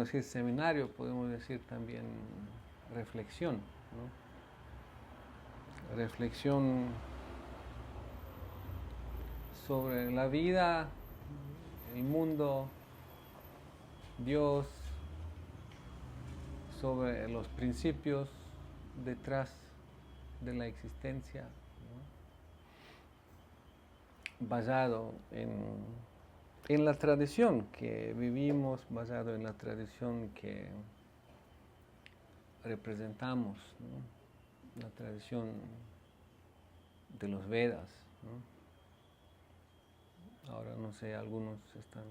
decir seminario, podemos decir también reflexión, ¿no? Reflexión sobre la vida, el mundo, Dios, sobre los principios detrás de la existencia, ¿no? Basado en la tradición que vivimos, basado en la tradición que representamos, ¿no? La tradición de los Vedas, ¿no? Ahora no sé, algunos están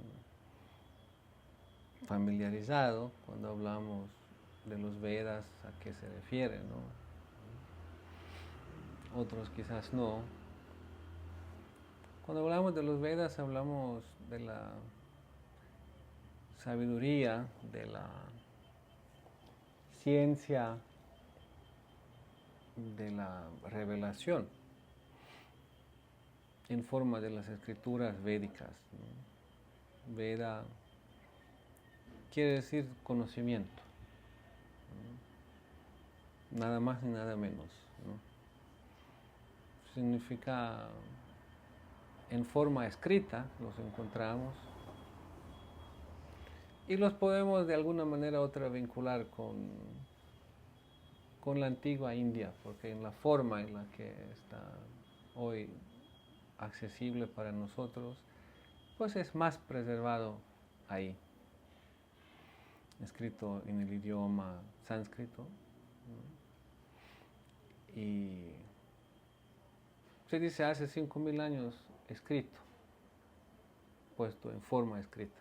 familiarizados cuando hablamos de los Vedas, a qué se refiere, ¿no? Otros quizás no. Cuando hablamos de los Vedas hablamos de la sabiduría, de la ciencia, de la revelación en forma de las escrituras védicas, ¿no? Veda quiere decir conocimiento, ¿no? Nada más ni nada menos, ¿no? Significa en forma escrita, los encontramos y los podemos de alguna manera u otra vincular con la antigua India, porque en la forma en la que está hoy accesible para nosotros, pues es más preservado ahí, escrito en el idioma sánscrito, ¿no? Y se dice hace 5000 años escrito, puesto en forma escrita,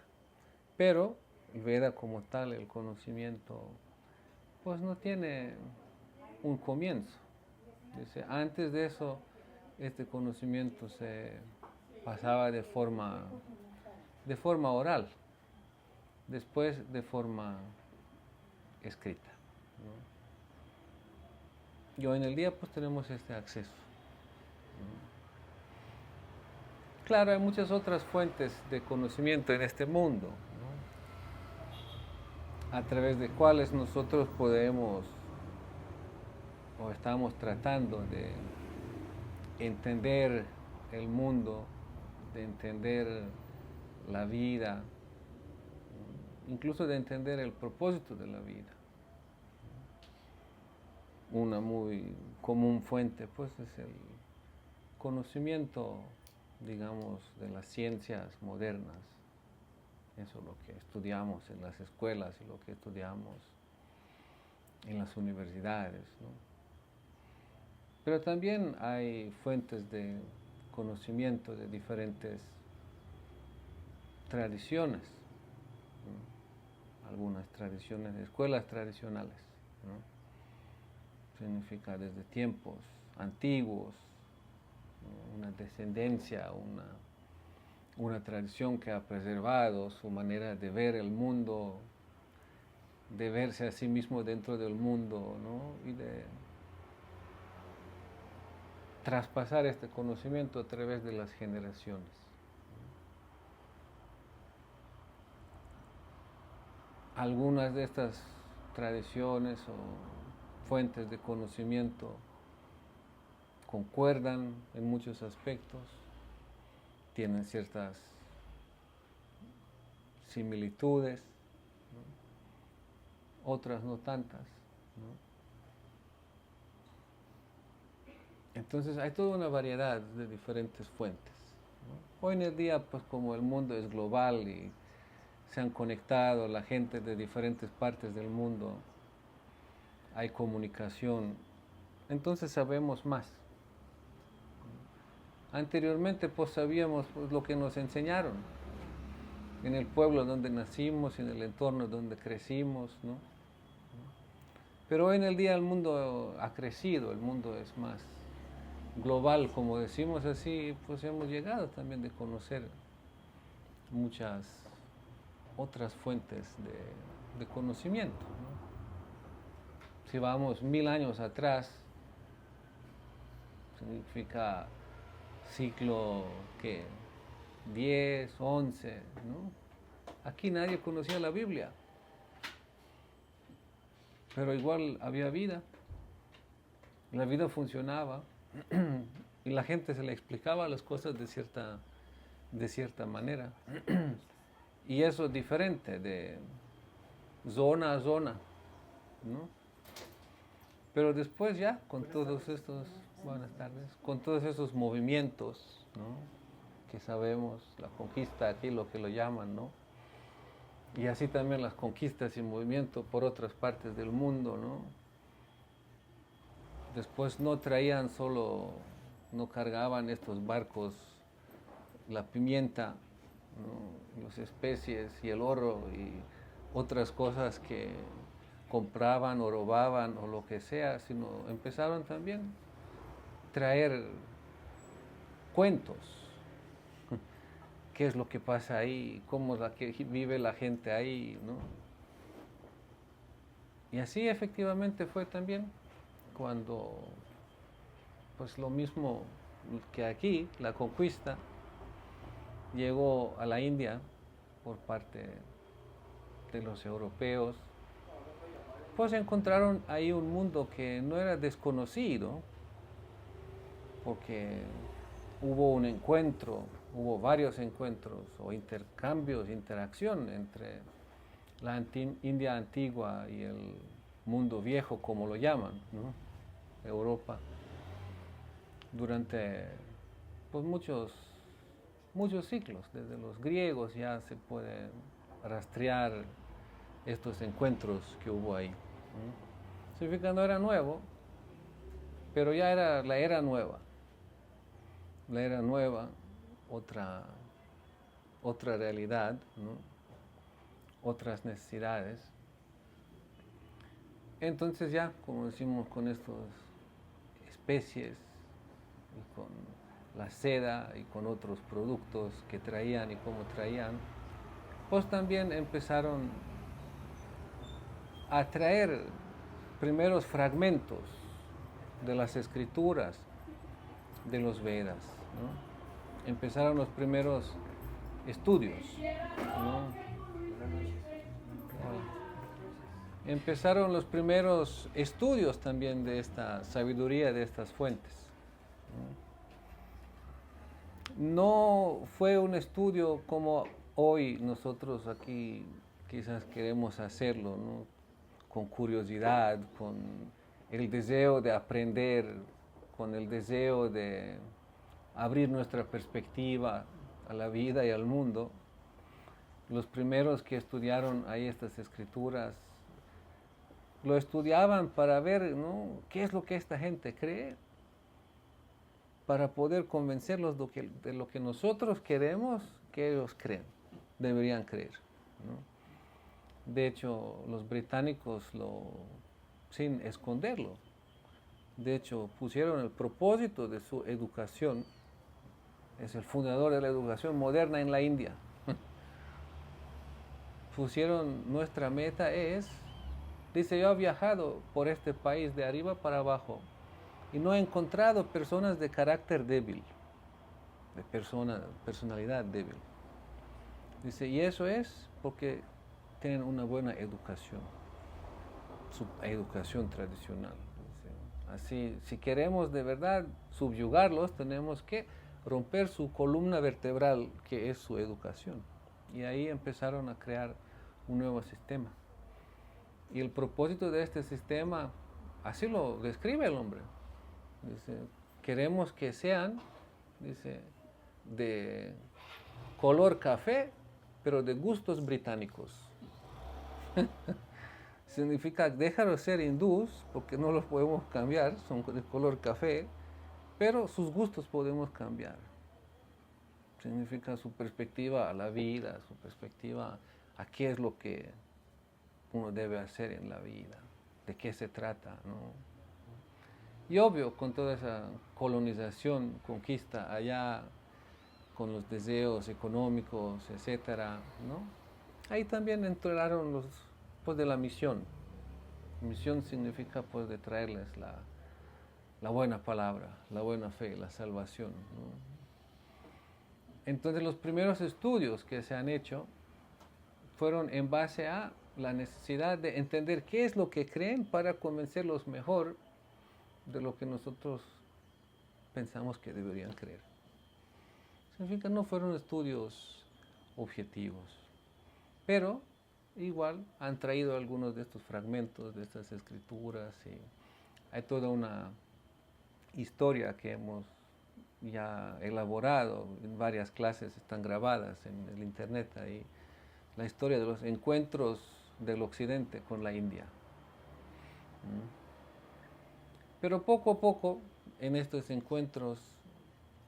pero el Veda como tal, el conocimiento, pues no tiene un comienzo. Dice, antes de eso, este conocimiento se pasaba de forma oral, después de forma escrita, ¿no? Y hoy en el día pues tenemos este acceso, ¿no? Claro, hay muchas otras fuentes de conocimiento en este mundo, ¿no? A través de cuales nosotros podemos o estamos tratando de entender el mundo, de entender la vida, incluso de entender el propósito de la vida. Una muy común fuente pues es el conocimiento, digamos, de las ciencias modernas. Eso es lo que estudiamos en las escuelas y lo que estudiamos en las universidades, ¿no? Pero también hay fuentes de conocimiento de diferentes tradiciones, ¿no? Algunas tradiciones, escuelas tradicionales, ¿no? Significa desde tiempos antiguos, ¿no? Una descendencia, una tradición que ha preservado su manera de ver el mundo, de verse a sí mismo dentro del mundo, ¿no? Y de traspasar este conocimiento a través de las generaciones. Algunas de estas tradiciones o fuentes de conocimiento concuerdan en muchos aspectos, tienen ciertas similitudes, ¿no? Otras no tantas, ¿no? Entonces hay toda una variedad de diferentes fuentes, ¿no? Hoy en el día, pues como el mundo es global y se han conectado la gente de diferentes partes del mundo, hay comunicación, entonces sabemos más. Anteriormente pues sabíamos pues, lo que nos enseñaron en el pueblo donde nacimos, en el entorno donde crecimos, ¿no? Pero hoy en el día el mundo ha crecido, el mundo es más global, como decimos así, pues hemos llegado también de conocer muchas otras fuentes de conocimiento, ¿no? Si vamos 1000 años atrás, significa siglo que 10, 11, ¿no? Aquí nadie conocía la Biblia. pero igual había vida, la vida funcionaba y la gente se le explicaba las cosas de cierta manera. Y eso es diferente de zona a zona, ¿no? Pero después ya, con todos estos, buenas tardes, con todos esos movimientos, ¿no? Que sabemos, la conquista aquí lo que lo llaman, ¿no? Y así también las conquistas y movimientos por otras partes del mundo, ¿no? Después no traían solo, no cargaban estos barcos la pimienta, ¿no? Las especies y el oro y otras cosas que compraban o robaban o lo que sea, sino empezaron también a traer cuentos, qué es lo que pasa ahí, cómo vive la gente ahí, ¿no? Y así efectivamente fue también cuando, pues lo mismo que aquí, la conquista llegó a la India por parte de los europeos, pues encontraron ahí un mundo que no era desconocido, porque hubo un encuentro, hubo varios encuentros o intercambios, interacción entre la India antigua y el mundo viejo, como lo llaman, ¿no? Europa, durante pues muchos siglos. Desde los griegos ya se puede rastrear estos encuentros que hubo ahí, ¿no? Significa no era nuevo, pero ya era la era nueva. La era nueva, otra realidad, ¿no? Otras necesidades. Entonces ya, como decimos, con estas especies y con la seda y con otros productos que traían y cómo traían, pues también empezaron a traer primeros fragmentos de las escrituras de los Vedas, ¿no? Empezaron los primeros estudios, ¿no? Empezaron los primeros estudios también de esta sabiduría, de estas fuentes. No fue un estudio como hoy nosotros aquí quizás queremos hacerlo, ¿no? Con curiosidad, con el deseo de aprender, con el deseo de abrir nuestra perspectiva a la vida y al mundo. Los primeros que estudiaron ahí estas escrituras lo estudiaban para ver, ¿no? ¿Qué es lo que esta gente cree? Para poder convencerlos de lo que nosotros queremos que ellos creen, deberían creer, ¿no? De hecho, los británicos, sin esconderlo, de hecho, pusieron el propósito de su educación, es el fundador de la educación moderna en la India. Pusieron, nuestra meta es, dice, yo he viajado por este país de arriba para abajo y no he encontrado personas de carácter débil, de personalidad débil. Dice, y eso es porque tienen una buena educación, su educación tradicional. Dice, así, si queremos de verdad subyugarlos, tenemos que romper su columna vertebral, que es su educación. Y ahí empezaron a crear un nuevo sistema. Y el propósito de este sistema, así lo describe el hombre. Dice, queremos que sean, dice, de color café, pero de gustos británicos. Significa, déjalos ser hindús, porque no los podemos cambiar, son de color café, pero sus gustos podemos cambiar. Significa su perspectiva a la vida, su perspectiva a qué es lo que uno debe hacer en la vida, de qué se trata, ¿no? Y obvio, con toda esa colonización, conquista allá, con los deseos económicos, etcétera, ¿no? Ahí también entraron los, pues, de la misión. Misión significa, pues, de traerles la buena palabra, la buena fe, la salvación, ¿no? Entonces los primeros estudios que se han hecho fueron en base a la necesidad de entender qué es lo que creen para convencerlos mejor de lo que nosotros pensamos que deberían creer. Significa no fueron estudios objetivos, pero igual han traído algunos de estos fragmentos de estas escrituras y hay toda una historia que hemos ya elaborado, en varias clases están grabadas en el internet ahí, la historia de los encuentros del occidente con la India. Pero poco a poco en estos encuentros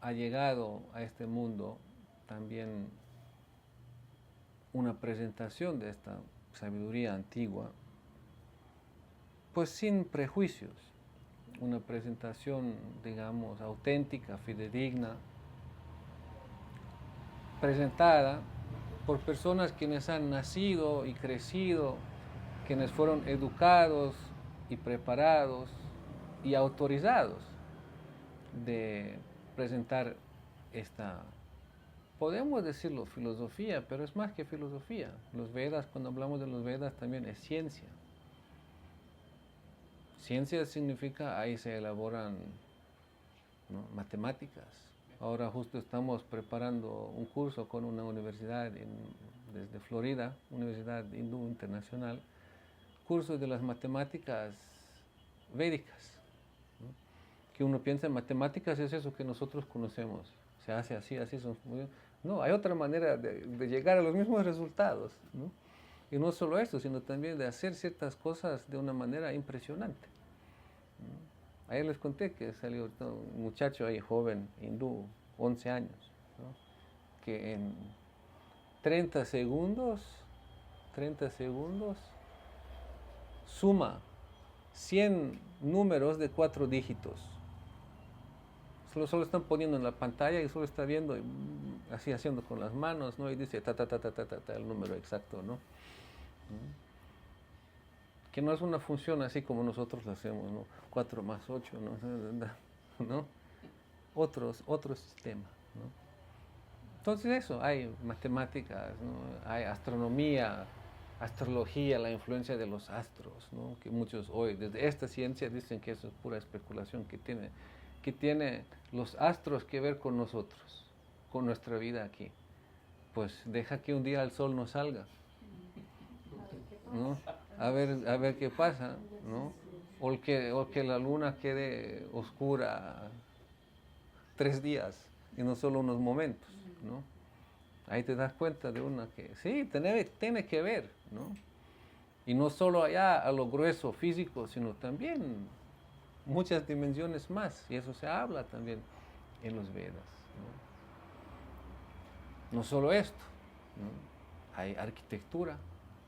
ha llegado a este mundo también una presentación de esta sabiduría antigua, pues sin prejuicios, una presentación, digamos, auténtica, fidedigna, presentada por personas quienes han nacido y crecido, quienes fueron educados y preparados y autorizados de presentar esta, podemos decirlo, filosofía, pero es más que filosofía. Los Vedas, cuando hablamos de los Vedas, también es ciencia. Ciencia significa, ahí se elaboran, ¿no?, matemáticas. Ahora justo estamos preparando un curso con una universidad desde Florida, Universidad Hindú Internacional, curso de las matemáticas védicas, ¿no? Que uno piensa en matemáticas es eso que nosotros conocemos, se hace así, así son. No, hay otra manera de llegar a los mismos resultados, ¿no? Y no solo eso, sino también de hacer ciertas cosas de una manera impresionante, ¿no? Ayer les conté que salió un muchacho ahí joven, hindú, 11 años, ¿no?, que en 30 segundos suma 100 números de 4 dígitos. Solo están poniendo en la pantalla y solo está viendo, así haciendo con las manos, ¿no? Y dice el número exacto, ¿no? Que no es una función así como nosotros lo hacemos, ¿no? 4 más 8, ¿no? Otro sistema, ¿no? Entonces eso, hay matemáticas, ¿no?, hay astronomía, astrología, la influencia de los astros, ¿no?, que muchos hoy, desde esta ciencia, dicen que eso es pura especulación, que tiene los astros que ver con nosotros, con nuestra vida aquí. Pues deja que un día el sol no salga, ¿no? A ver qué pasa, ¿no? O que la luna quede oscura 3 días y no solo unos momentos, ¿no? Ahí te das cuenta de una que sí, tiene que ver, ¿no? Y no solo allá a lo grueso físico, sino también muchas dimensiones más, y eso se habla también en los Vedas, ¿no? No solo esto, ¿no? Hay arquitectura,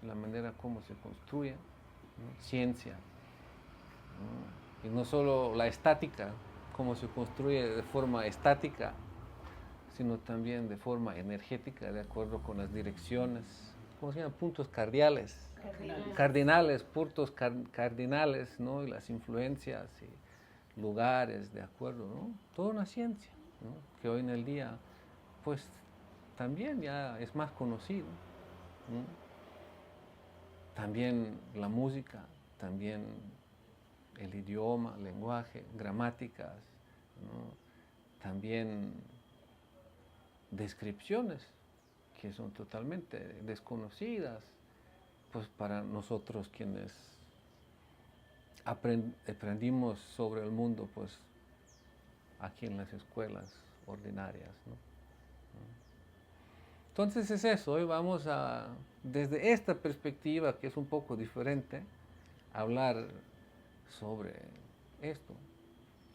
la manera como se construye, ¿no?, ciencia, ¿no? Y no solo la estática, cómo se construye de forma estática, sino también de forma energética, de acuerdo con las direcciones, ¿cómo se llaman? Puntos cardinales, puntos cardinales, ¿no? Y las influencias y lugares, de acuerdo, ¿no? Toda una ciencia, ¿no?, que hoy en el día, pues, también ya es más conocido, ¿no? También la música, también el idioma, lenguaje, gramáticas, ¿no?, también descripciones que son totalmente desconocidas, pues para nosotros quienes aprendimos sobre el mundo, pues aquí en las escuelas ordinarias, ¿no? Entonces es eso, hoy vamos a, desde esta perspectiva que es un poco diferente, hablar sobre esto,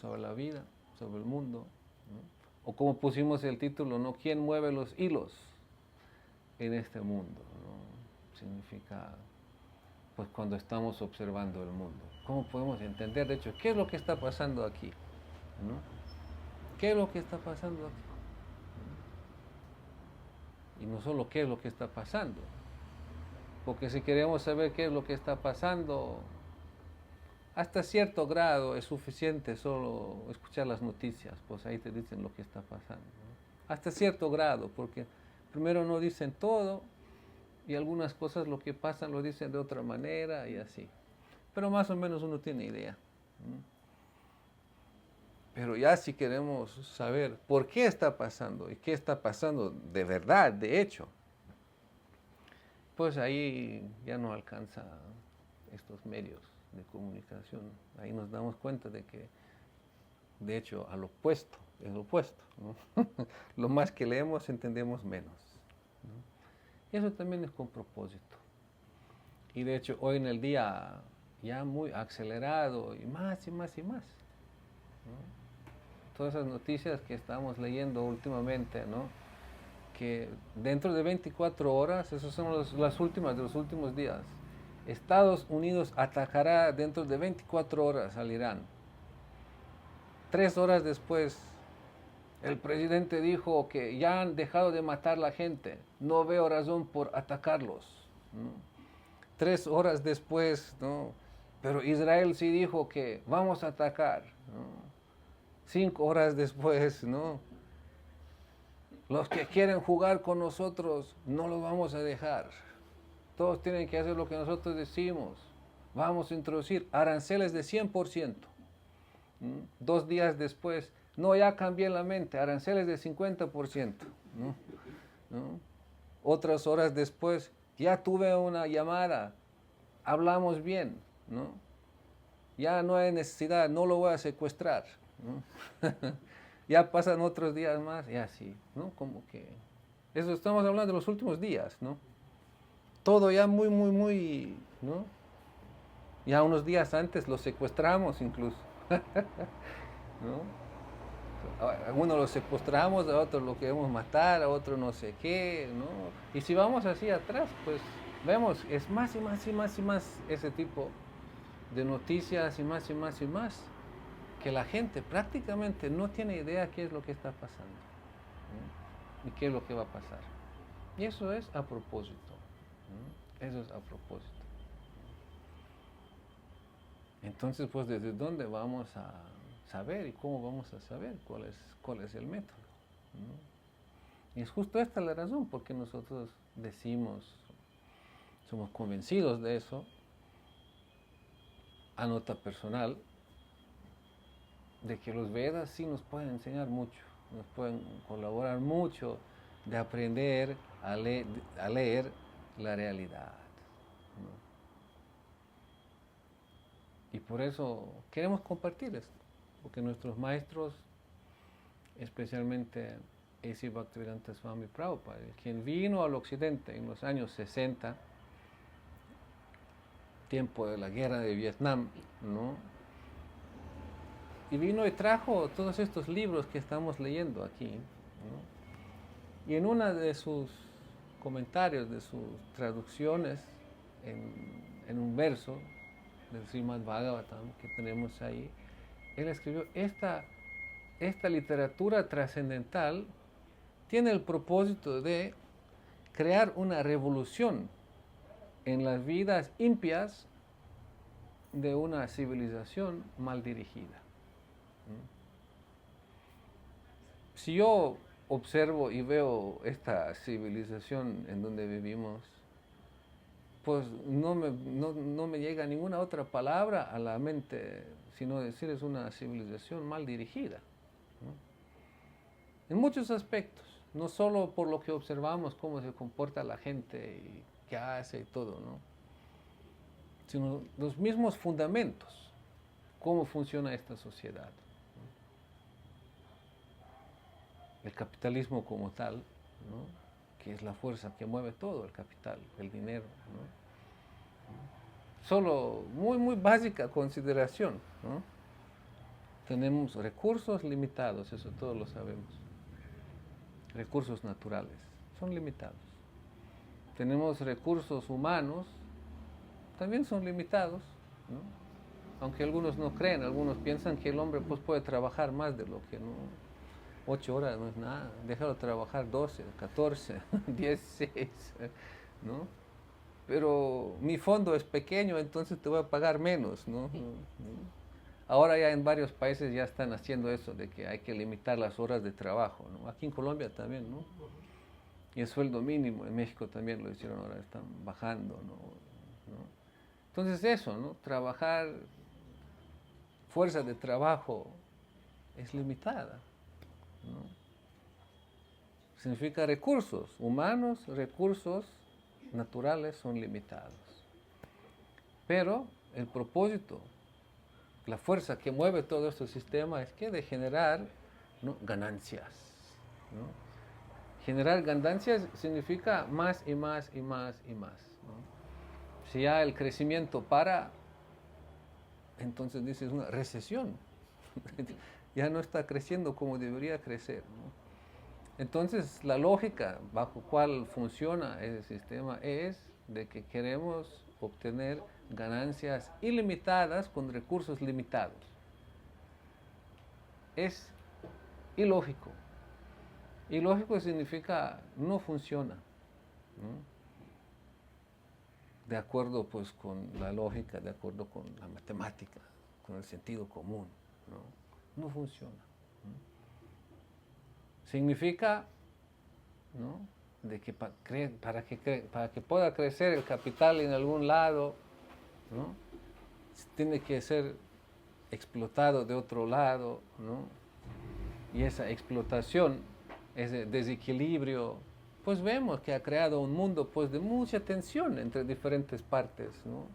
sobre la vida, sobre el mundo, ¿no? O como pusimos el título, ¿no?, ¿quién mueve los hilos en este mundo?, ¿no? Significa, pues cuando estamos observando el mundo, ¿cómo podemos entender, de hecho, qué es lo que está pasando aquí, ¿no? ¿Qué es lo que está pasando aquí? Y no solo qué es lo que está pasando, porque si queremos saber qué es lo que está pasando, hasta cierto grado es suficiente solo escuchar las noticias, pues ahí te dicen lo que está pasando, ¿no? Hasta cierto grado, porque primero no dicen todo y algunas cosas lo que pasan lo dicen de otra manera y así. Pero más o menos uno tiene idea. ¿No? Pero ya si queremos saber por qué está pasando y qué está pasando de verdad, de hecho, pues ahí ya no alcanza estos medios de comunicación. Ahí nos damos cuenta de que, de hecho, al opuesto, es lo opuesto. ¿No? Lo más que leemos entendemos menos. ¿No? Y eso también es con propósito. Y de hecho, hoy en el día ya muy acelerado y más y más y más. ¿No? Todas esas noticias que estamos leyendo últimamente, ¿no? Que dentro de 24 horas, esas son las últimas de los últimos días, Estados Unidos atacará dentro de 24 horas al Irán. 3 horas después, el presidente dijo que ya han dejado de matar a la gente, no veo razón por atacarlos. ¿No? 3 horas después, ¿no? Pero Israel sí dijo que vamos a atacar. ¿No? 5 horas después, ¿no? Los que quieren jugar con nosotros no los vamos a dejar. Todos tienen que hacer lo que nosotros decimos. Vamos a introducir aranceles de 100%. 2 días después, no, ya cambié la mente, aranceles de 50%. ¿No? ¿No? Otras horas después, ya tuve una llamada, hablamos bien. ¿No? Ya no hay necesidad, no lo voy a secuestrar. ¿No? Ya pasan otros días más y así, ¿no? Como que... Eso estamos hablando de los últimos días, ¿no? Todo ya muy, muy, muy, ¿no? Ya unos días antes los secuestramos incluso, ¿no? A uno lo secuestramos, a otro lo queremos matar, a otro no sé qué, ¿no? Y si vamos así atrás, pues vemos, es más y más y más y más ese tipo de noticias y más y más y más, que la gente prácticamente no tiene idea qué es lo que está pasando, ¿no? Y qué es lo que va a pasar. Y eso es a propósito, ¿no? Eso es a propósito. Entonces, pues, ¿desde dónde vamos a saber y cómo vamos a saber cuál es el método? ¿No? Y es justo esta la razón por qué nosotros decimos, somos convencidos de eso, a nota personal, de que los Vedas sí nos pueden enseñar mucho, nos pueden colaborar mucho de aprender a leer la realidad. ¿No? Y por eso queremos compartir esto, porque nuestros maestros, especialmente A.C. Bhaktivedanta Swami Prabhupada, quien vino al occidente en los años 60, tiempo de la guerra de Vietnam, ¿no? Y vino y trajo todos estos libros que estamos leyendo aquí, ¿no? Y en una de sus comentarios, de sus traducciones, en un verso del Srimad Bhagavatam que tenemos ahí, él escribió, esta literatura trascendental tiene el propósito de crear una revolución en las vidas impias de una civilización mal dirigida. Si yo observo y veo esta civilización en donde vivimos, pues no me llega ninguna otra palabra a la mente, sino decir es una civilización mal dirigida, ¿no? En muchos aspectos, no solo por lo que observamos, cómo se comporta la gente y qué hace y todo, ¿no? Sino los mismos fundamentos, cómo funciona esta sociedad. El capitalismo como tal, ¿no? Que es la fuerza que mueve todo, el capital, el dinero, ¿no? Solo muy, muy básica consideración, ¿no? Tenemos recursos limitados, eso todos lo sabemos. Recursos naturales son limitados. Tenemos recursos humanos, también son limitados, ¿no? Aunque algunos no creen, algunos piensan que el hombre pues, puede trabajar más de lo que no. 8 horas no es nada, déjalo trabajar 12, 14, 16, ¿no? Pero mi fondo es pequeño, entonces te voy a pagar menos, ¿no? Ahora ya en varios países ya están haciendo eso, de que hay que limitar las horas de trabajo, ¿no? Aquí en Colombia también, ¿no? Y el sueldo mínimo en México también lo hicieron, ahora están bajando, ¿no? Entonces eso, ¿no? Trabajar, fuerza de trabajo es limitada, ¿no? Significa recursos humanos, recursos naturales son limitados. Pero el propósito, la fuerza que mueve todo este sistema es que de generar, ¿no?, ganancias, ¿no? Generar ganancias significa más y más y más y más, ¿no? Si ya el crecimiento para, entonces dices una recesión. Ya no está creciendo como debería crecer, ¿no? Entonces la lógica bajo cual funciona ese sistema es de que queremos obtener ganancias ilimitadas con recursos limitados. Es ilógico. Ilógico significa no funciona, ¿no? De acuerdo pues con la lógica, de acuerdo con la matemática, con el sentido común, ¿no? No funciona, ¿no? Significa, ¿no?, de que para que pueda crecer el capital en algún lado, ¿no?, tiene que ser explotado de otro lado, ¿no? Y esa explotación, ese desequilibrio, pues vemos que ha creado un mundo pues de mucha tensión entre diferentes partes, ¿no?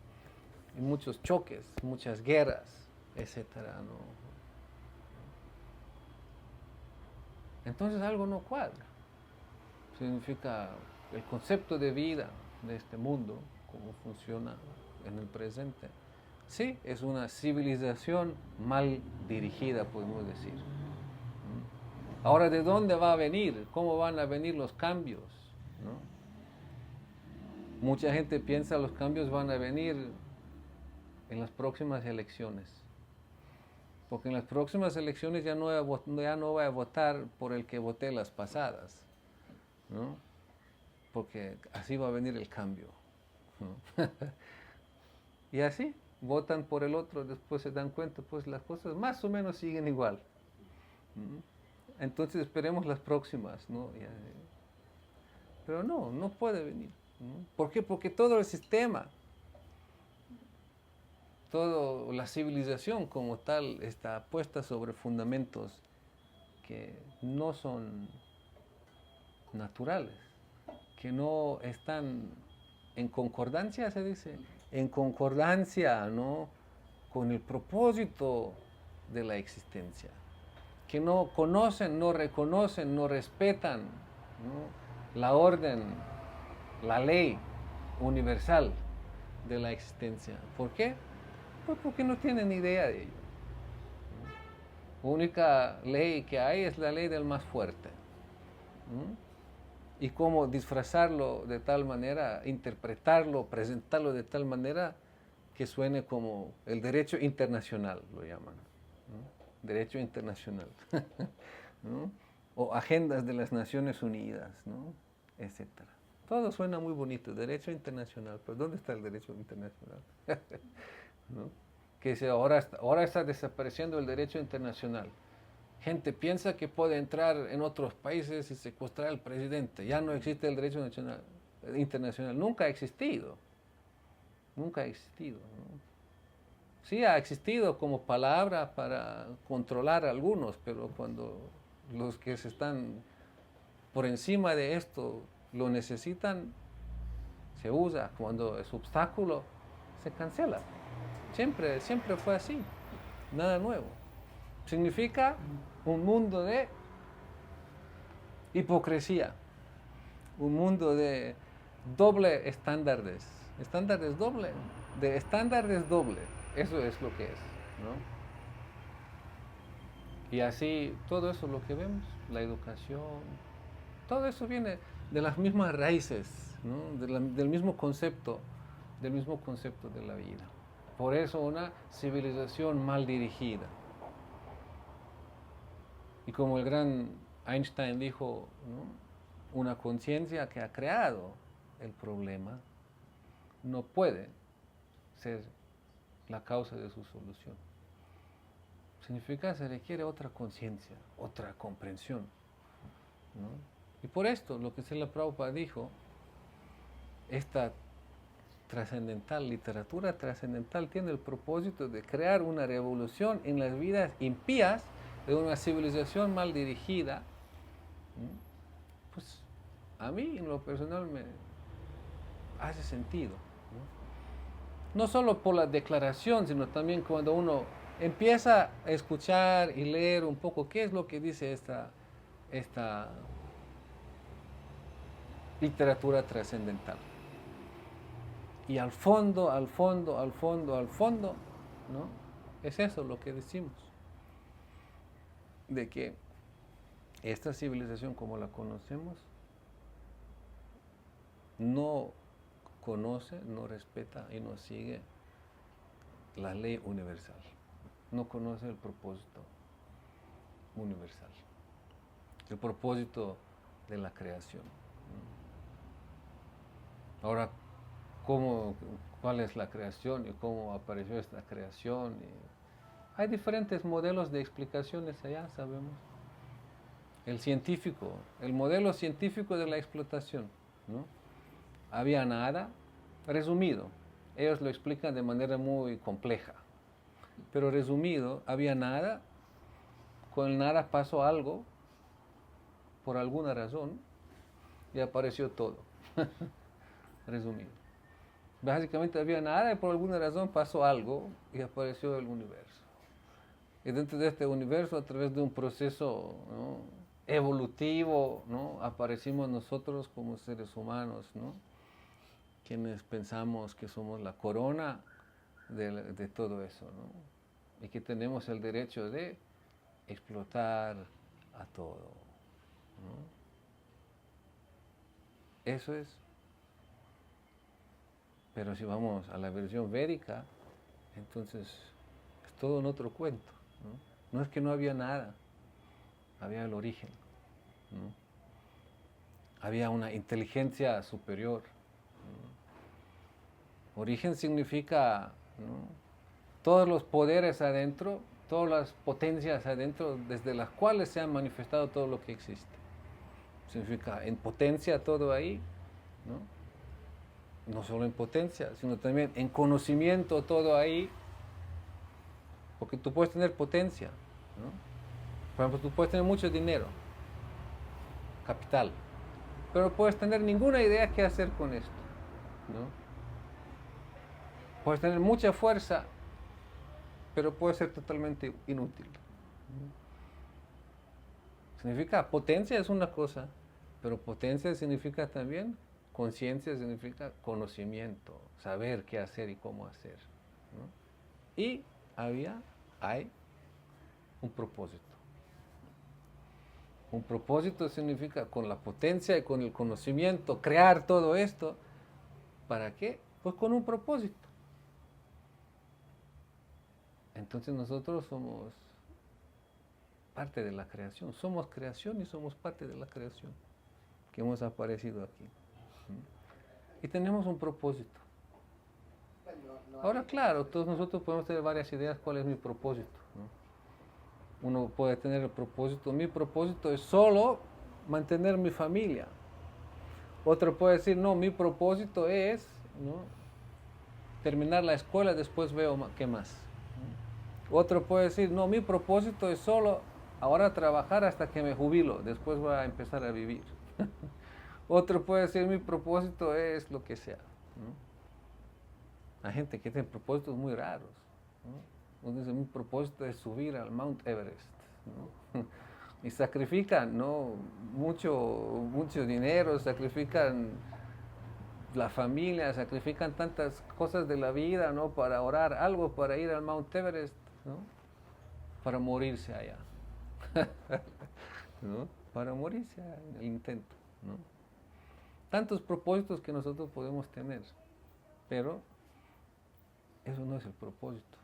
Y muchos choques, muchas guerras, etcétera, ¿no? Entonces algo no cuadra. Significa el concepto de vida de este mundo, cómo funciona en el presente. Sí, es una civilización mal dirigida, podemos decir. Ahora, ¿de dónde va a venir? ¿Cómo van a venir los cambios? ¿No? Mucha gente piensa que los cambios van a venir en las próximas elecciones. Porque en las próximas elecciones ya no voy a votar por el que voté las pasadas, ¿no? Porque así va a venir el cambio, ¿no? Y así, votan por el otro, después se dan cuenta, pues las cosas más o menos siguen igual, ¿no? Entonces esperemos las próximas, ¿no? Pero no puede venir, ¿no? ¿Por qué? Porque todo el sistema, toda la civilización como tal está puesta sobre fundamentos que no son naturales, que no están en concordancia, se dice, en concordancia, ¿no?, con el propósito de la existencia, que no conocen, no reconocen, no respetan, ¿no?, la orden, la ley universal de la existencia. ¿Por qué? Pues porque no tienen idea de ello. La única ley que hay es la ley del más fuerte, ¿no? Y cómo disfrazarlo de tal manera, interpretarlo, presentarlo de tal manera que suene como el derecho internacional, lo llaman, ¿no? Derecho internacional, ¿no? O agendas de las Naciones Unidas, ¿no?, etcétera. Todo suena muy bonito, derecho internacional, pero ¿dónde está el derecho internacional? ¿No? Que ahora está desapareciendo el derecho internacional. Gente piensa que puede entrar en otros países y secuestrar al presidente. Ya no existe el derecho internacional. Nunca ha existido. Nunca ha existido, ¿no? Sí ha existido como palabra para controlar a algunos, pero cuando los que se están por encima de esto lo necesitan, se usa. Cuando es obstáculo, se cancela. Siempre fue así. Nada nuevo. Significa un mundo de hipocresía, un mundo de doble estándares, estándares doble, eso es lo que es, ¿no? Y así, todo eso lo que vemos, la educación, todo eso viene de las mismas raíces, ¿no?, del mismo concepto de la vida. Por eso una civilización mal dirigida. Y como el gran Einstein dijo, ¿no?, una conciencia que ha creado el problema no puede ser la causa de su solución. Significa que se requiere otra conciencia, otra comprensión, ¿no? Y por esto, lo que Srila Prabhupada dijo, esta trascendental, literatura trascendental, tiene el propósito de crear una revolución en las vidas impías de una civilización mal dirigida. Pues a mí, en lo personal, me hace sentido. No solo por la declaración, sino también cuando uno empieza a escuchar y leer un poco qué es lo que dice esta literatura trascendental. Y al fondo, ¿no? Es eso lo que decimos. De que esta civilización como la conocemos no conoce, no respeta y no sigue la ley universal. No conoce el propósito universal. El propósito de la creación. Ahora, ¿cuál es la creación y cómo apareció esta creación? Hay diferentes modelos de explicaciones allá, sabemos. El modelo científico de la explotación, ¿no? Había nada, resumido, ellos lo explican de manera muy compleja, pero resumido, había nada, con el nada pasó algo, por alguna razón, y apareció todo, resumido. Básicamente había nada y por alguna razón pasó algo y apareció el universo. Y dentro de este universo, a través de un proceso, ¿no?, evolutivo, ¿no?, aparecimos nosotros como seres humanos, ¿no?, quienes pensamos que somos la corona de todo eso, ¿no?, y que tenemos el derecho de explotar a todo, ¿no? Eso es. Pero si vamos a la versión védica, entonces es todo un otro cuento, ¿no? No es que no había nada, había el origen, ¿no? Había una inteligencia superior, ¿no? Origen significa, ¿no?, todos los poderes adentro, todas las potencias adentro, desde las cuales se ha manifestado todo lo que existe. Significa en potencia todo ahí, ¿no? No solo en potencia, sino también en conocimiento todo ahí, porque tú puedes tener potencia, ¿no? Por ejemplo, tú puedes tener mucho dinero, capital, pero puedes tener ninguna idea qué hacer con esto, ¿no? Puedes tener mucha fuerza, pero puede ser totalmente inútil. Significa, potencia es una cosa, pero potencia significa también conciencia, significa conocimiento, saber qué hacer y cómo hacer, ¿no? Y hay un propósito. Un propósito significa con la potencia y con el conocimiento crear todo esto. ¿Para qué? Pues con un propósito. Entonces nosotros somos parte de la creación. Somos creación y somos parte de la creación que hemos aparecido aquí. Y tenemos un propósito. Ahora, claro, todos nosotros podemos tener varias ideas cuál es mi propósito, ¿no? Uno puede tener el propósito, mi propósito es solo mantener mi familia. Otro puede decir, no, mi propósito es, ¿no?, terminar la escuela, después veo qué más. Otro puede decir, no, mi propósito es solo ahora trabajar hasta que me jubilo, después voy a empezar a vivir. Otro puede decir, mi propósito es lo que sea, ¿no? Hay gente que tiene propósitos muy raros, ¿no? Uno dice, mi propósito es subir al Mount Everest, ¿no? Y sacrifican, ¿no?, mucho dinero, sacrifican la familia, sacrifican tantas cosas de la vida, ¿no?, para orar algo, para ir al Mount Everest, ¿no?, para morirse allá, ¿no?, para morirse en el intento, ¿no? Tantos propósitos que nosotros podemos tener, pero eso no es el propósito,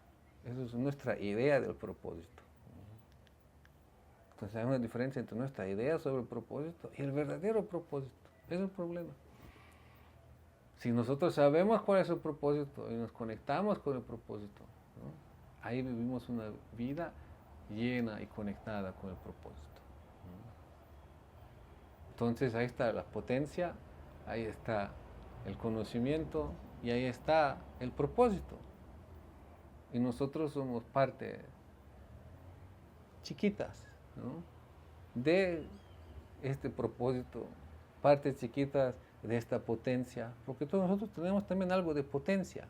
eso es nuestra idea del propósito. Entonces hay una diferencia entre nuestra idea sobre el propósito y el verdadero propósito. Ese es el problema. Si nosotros sabemos cuál es el propósito y nos conectamos con el propósito, ¿no?, ahí vivimos una vida llena y conectada con el propósito, Entonces ahí está la potencia, ahí está el conocimiento y ahí está el propósito. Y nosotros somos parte chiquitas, ¿no?, de este propósito, partes chiquitas de esta potencia, porque todos nosotros tenemos también algo de potencia,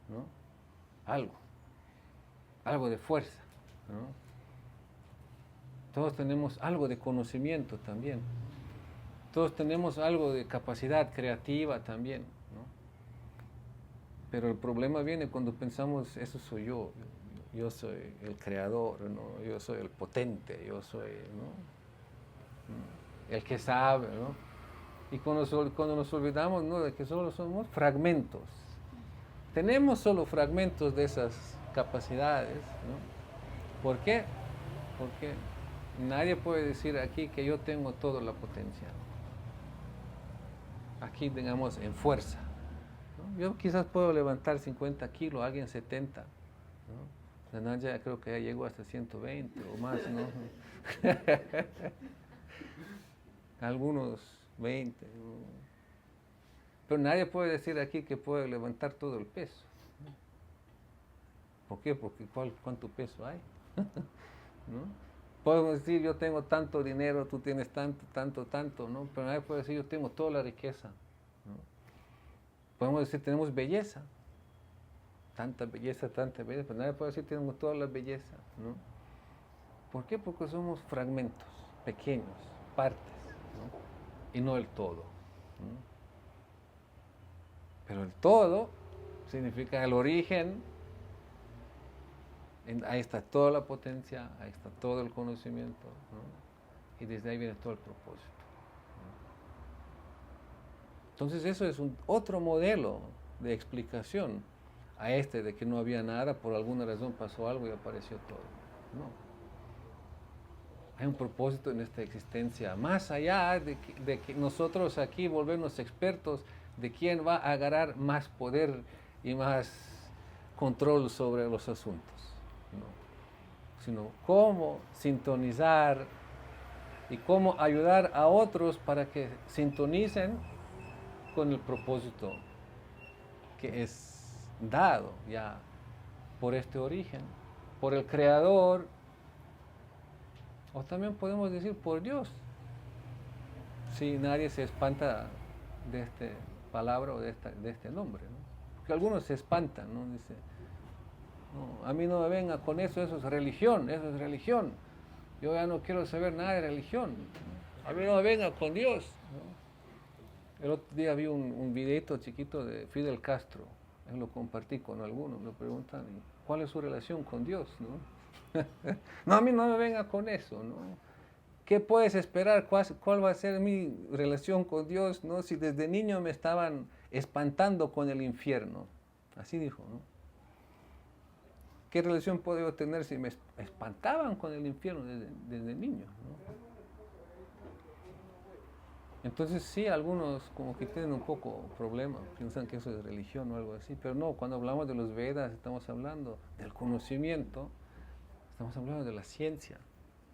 ¿no? Algo de fuerza, ¿no? Todos tenemos algo de conocimiento también. Todos tenemos algo de capacidad creativa también, ¿no? Pero el problema viene cuando pensamos, eso soy yo soy el creador, ¿no? Yo soy el potente, yo soy, ¿no?, el que sabe, ¿no? Y cuando nos olvidamos, ¿no?, de que solo somos fragmentos. Tenemos solo fragmentos de esas capacidades, ¿no? ¿Por qué? Porque nadie puede decir aquí que yo tengo toda la potencia. Aquí, digamos, en fuerza, ¿no? Yo quizás puedo levantar 50 kilos, alguien 70, ¿no? La Naya creo que ya llegó hasta 120 o más, ¿no? Algunos 20, ¿no? Pero nadie puede decir aquí que puede levantar todo el peso. ¿Por qué? Porque ¿cuánto peso hay? ¿No? Podemos decir, yo tengo tanto dinero, tú tienes tanto, ¿no? Pero nadie puede decir, yo tengo toda la riqueza, ¿no? Podemos decir, tenemos belleza, tanta belleza, pero nadie puede decir, tenemos toda la belleza, ¿no? ¿Por qué? Porque somos fragmentos, pequeños, partes, ¿no?, y no el todo, ¿no? Pero el todo significa el origen. Ahí está toda la potencia, ahí está todo el conocimiento, ¿no? Y desde ahí viene todo el propósito, ¿no? Entonces eso es otro modelo de explicación a este de que no había nada, por alguna razón pasó algo y apareció todo. No. Hay un propósito en esta existencia, más allá de que nosotros aquí volvernos expertos de quién va a agarrar más poder y más control sobre los asuntos, ¿no?, sino cómo sintonizar y cómo ayudar a otros para que sintonicen con el propósito que es dado ya por este origen, por el Creador, o también podemos decir por Dios, si nadie se espanta de esta palabra o de este nombre, ¿no? Porque algunos se espantan, ¿no? Dice, no, a mí no me venga con eso es religión, eso es religión. Yo ya no quiero saber nada de religión, ¿no? A mí no me venga con Dios, ¿no? El otro día vi un videito chiquito de Fidel Castro, lo compartí con algunos, me preguntan, ¿cuál es su relación con Dios, no? No, a mí no me venga con eso, ¿no? ¿Qué puedes esperar? ¿Cuál va a ser mi relación con Dios, no? Si desde niño me estaban espantando con el infierno. Así dijo, ¿no? ¿Qué relación puedo yo tener si me espantaban con el infierno desde niño, ¿no? Entonces sí, algunos como que tienen un poco problema, piensan que eso es religión o algo así, pero no, cuando hablamos de los Vedas estamos hablando del conocimiento, estamos hablando de la ciencia,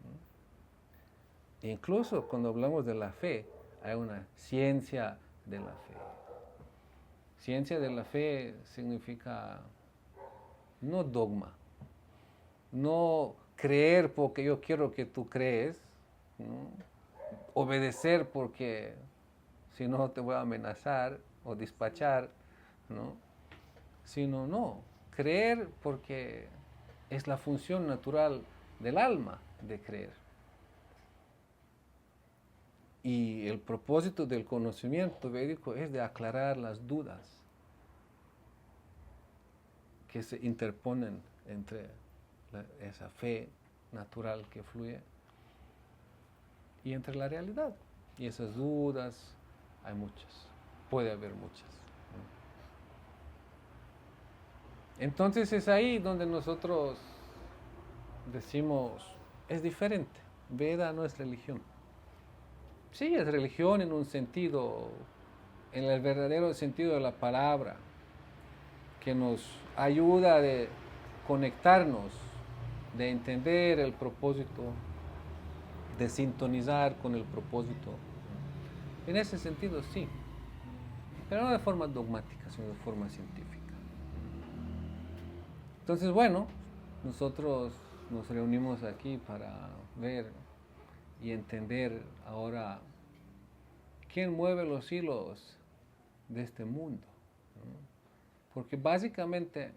¿no? E incluso cuando hablamos de la fe, hay una ciencia de la fe. Ciencia de la fe significa no dogma, no creer porque yo quiero que tú crees, ¿no?, obedecer porque si no te voy a amenazar o despachar, ¿no?, sino no, creer porque es la función natural del alma de creer. Y el propósito del conocimiento védico es de aclarar las dudas que se interponen entre esa fe natural que fluye y entre la realidad. Y esas dudas hay muchas, puede haber muchas, ¿no? Entonces es ahí donde nosotros decimos, es diferente, Veda no es religión. Sí, es religión en un sentido, en el verdadero sentido de la palabra, que nos ayuda de conectarnos, de entender el propósito, de sintonizar con el propósito. En ese sentido sí, pero no de forma dogmática, sino de forma científica. Entonces, bueno, nosotros nos reunimos aquí para ver y entender ahora quién mueve los hilos de este mundo, ¿no? Porque básicamente